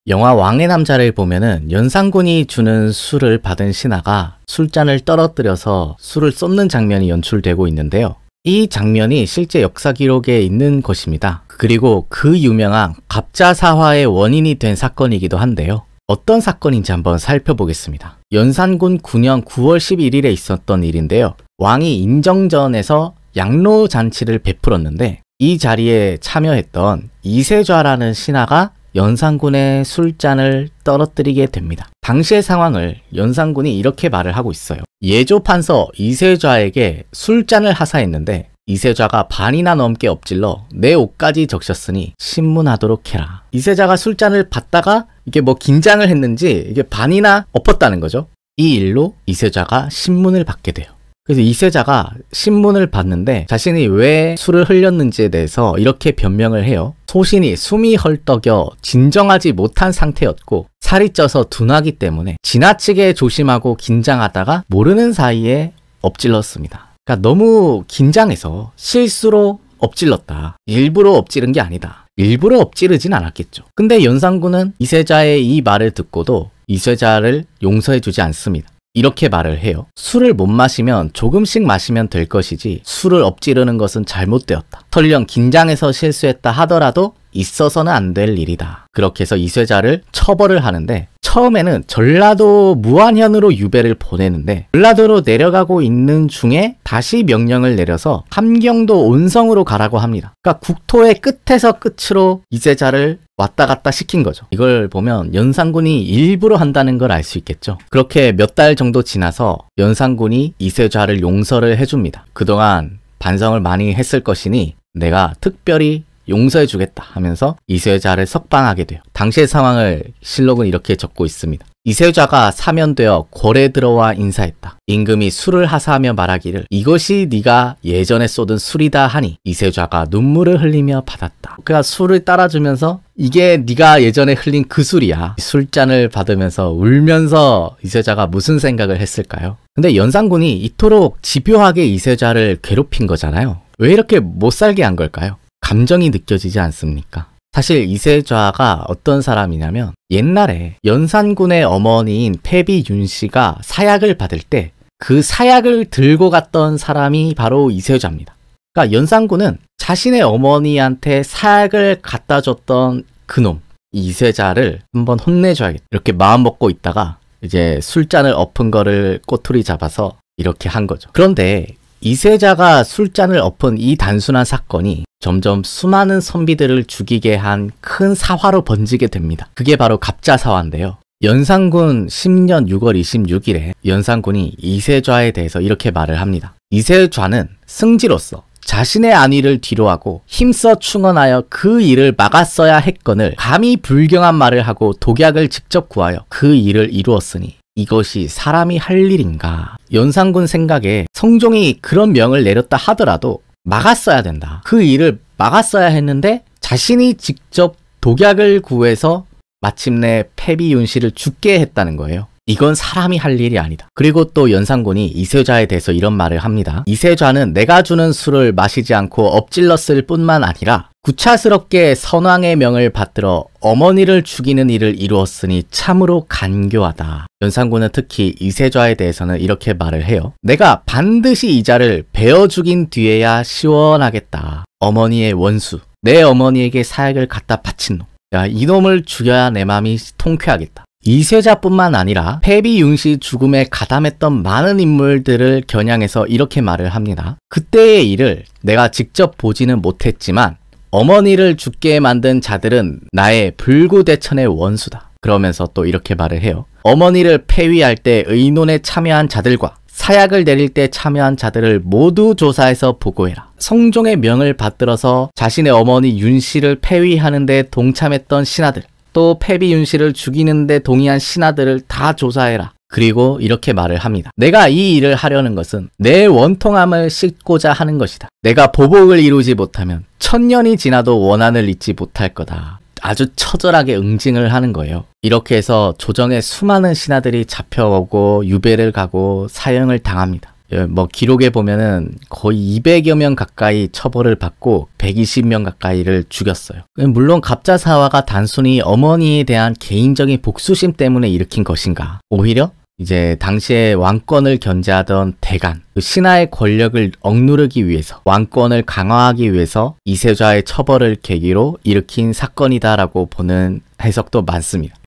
영화 왕의 남자를 보면은 연산군이 주는 술을 받은 신하가 술잔을 떨어뜨려서 술을 쏟는 장면이 연출되고 있는데요. 이 장면이 실제 역사 기록에 있는 것입니다. 그리고 그 유명한 갑자사화의 원인이 된 사건이기도 한데요. 어떤 사건인지 한번 살펴보겠습니다. 연산군 9년 9월 11일에 있었던 일인데요. 왕이 인정전에서 양로잔치를 베풀었는데 이 자리에 참여했던 이세좌라는 신하가 연산군의 술잔을 떨어뜨리게 됩니다. 당시의 상황을 연산군이 이렇게 말을 하고 있어요. 예조판서 이세좌에게 술잔을 하사했는데 이세좌가 반이나 넘게 엎질러 내 옷까지 적셨으니 신문하도록 해라. 이세좌가 술잔을 받다가 이게 뭐 긴장을 했는지 이게 반이나 엎었다는 거죠. 이 일로 이세좌가 신문을 받게 돼요. 그래서 이세자가 신문을 봤는데 자신이 왜 술을 흘렸는지에 대해서 이렇게 변명을 해요. 소신이 숨이 헐떡여 진정하지 못한 상태였고 살이 쪄서 둔하기 때문에 지나치게 조심하고 긴장하다가 모르는 사이에 엎질렀습니다. 그러니까 너무 긴장해서 실수로 엎질렀다. 일부러 엎지른 게 아니다. 일부러 엎지르진 않았겠죠. 근데 연산군은 이세자의 이 말을 듣고도 이세자를 용서해주지 않습니다. 이렇게 말을 해요. 술을 못 마시면 조금씩 마시면 될 것이지 술을 엎지르는 것은 잘못되었다. 설령 긴장해서 실수했다 하더라도 있어서는 안 될 일이다. 그렇게 해서 이세자를 처벌을 하는데 처음에는 전라도 무안현으로 유배를 보내는데 전라도로 내려가고 있는 중에 다시 명령을 내려서 함경도 온성으로 가라고 합니다. 그러니까 국토의 끝에서 끝으로 이세자를 왔다 갔다 시킨 거죠. 이걸 보면 연산군이 일부러 한다는 걸 알 수 있겠죠. 그렇게 몇 달 정도 지나서 연산군이 이세자를 용서를 해줍니다. 그동안 반성을 많이 했을 것이니 내가 특별히 용서해 주겠다 하면서 이세자를 석방하게 돼요. 당시의 상황을 실록은 이렇게 적고 있습니다. 이세자가 사면되어 궐에 들어와 인사했다. 임금이 술을 하사하며 말하기를 이것이 네가 예전에 쏟은 술이다 하니 이세자가 눈물을 흘리며 받았다. 그러니까 술을 따라주면서 이게 네가 예전에 흘린 그 술이야. 술잔을 받으면서 울면서 이세자가 무슨 생각을 했을까요? 근데 연산군이 이토록 집요하게 이세자를 괴롭힌 거잖아요. 왜 이렇게 못 살게 한 걸까요? 감정이 느껴지지 않습니까? 사실 이세좌가 어떤 사람이냐면 옛날에 연산군의 어머니인 패비 윤씨가 사약을 받을 때 그 사약을 들고 갔던 사람이 바로 이세좌입니다. 그러니까 연산군은 자신의 어머니한테 사약을 갖다 줬던 그놈 이세좌를 한번 혼내줘야겠다 이렇게 마음 먹고 있다가 이제 술잔을 엎은 거를 꼬투리 잡아서 이렇게 한 거죠. 그런데 이세자가 술잔을 엎은 이 단순한 사건이 점점 수많은 선비들을 죽이게 한 큰 사화로 번지게 됩니다. 그게 바로 갑자사화인데요. 연산군 10년 6월 26일에 연산군이 이세좌에 대해서 이렇게 말을 합니다. 이세좌는 승지로서 자신의 안위를 뒤로하고 힘써 충언하여 그 일을 막았어야 했거늘 감히 불경한 말을 하고 독약을 직접 구하여 그 일을 이루었으니 이것이 사람이 할 일인가. 연산군 생각에 성종이 그런 명을 내렸다 하더라도 막았어야 된다. 그 일을 막았어야 했는데 자신이 직접 독약을 구해서 마침내 패비 윤씨를 죽게 했다는 거예요. 이건 사람이 할 일이 아니다. 그리고 또 연산군이 이세좌에 대해서 이런 말을 합니다. 이세좌는 내가 주는 술을 마시지 않고 엎질렀을 뿐만 아니라 구차스럽게 선왕의 명을 받들어 어머니를 죽이는 일을 이루었으니 참으로 간교하다. 연산군은 특히 이세좌에 대해서는 이렇게 말을 해요. 내가 반드시 이 자를 베어 죽인 뒤에야 시원하겠다. 어머니의 원수, 내 어머니에게 사약을 갖다 바친 놈. 야, 이놈을 죽여야 내 마음이 통쾌하겠다. 이세자뿐만 아니라 패비 윤씨 죽음에 가담했던 많은 인물들을 겨냥해서 이렇게 말을 합니다. 그때의 일을 내가 직접 보지는 못했지만 어머니를 죽게 만든 자들은 나의 불구대천의 원수다. 그러면서 또 이렇게 말을 해요. 어머니를 폐위할 때 의논에 참여한 자들과 사약을 내릴 때 참여한 자들을 모두 조사해서 보고해라. 성종의 명을 받들어서 자신의 어머니 윤씨를 폐위하는 데 동참했던 신하들, 또 패비 윤씨를 죽이는 데 동의한 신하들을 다 조사해라. 그리고 이렇게 말을 합니다. 내가 이 일을 하려는 것은 내 원통함을 씻고자 하는 것이다. 내가 보복을 이루지 못하면 1000년이 지나도 원한을 잊지 못할 거다. 아주 처절하게 응징을 하는 거예요. 이렇게 해서 조정의 수많은 신하들이 잡혀오고 유배를 가고 사형을 당합니다. 뭐 기록에 보면은 거의 200여 명 가까이 처벌을 받고 120명 가까이를 죽였어요. 물론 갑자사화가 단순히 어머니에 대한 개인적인 복수심 때문에 일으킨 것인가? 오히려 이제 당시에 왕권을 견제하던 대간, 그 신하의 권력을 억누르기 위해서, 왕권을 강화하기 위해서 이세좌의 처벌을 계기로 일으킨 사건이다라고 보는 해석도 많습니다.